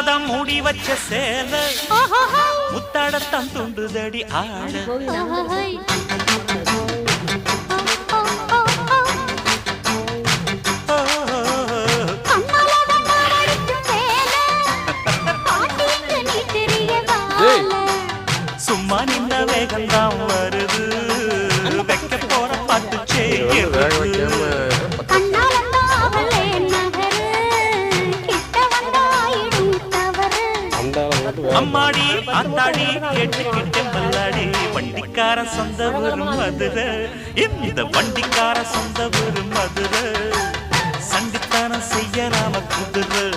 முன்னாலதான் மூடி வச்ச சேல முத்தாடத்தான் துண்டுதடி ஆட சும்மா நின்ன வேகம்தான் வருது வைக்க போற பாட்டு அம்மாடி ஆத்தாடி கேட்டுக்கிட்ட மல்லாடி வண்டிக்கார சொந்த வரும் மதுரை இந்த வண்டிக்கார சொந்த வரும் மதுரை சண்டித்தானம் செய்யலாம குதிரை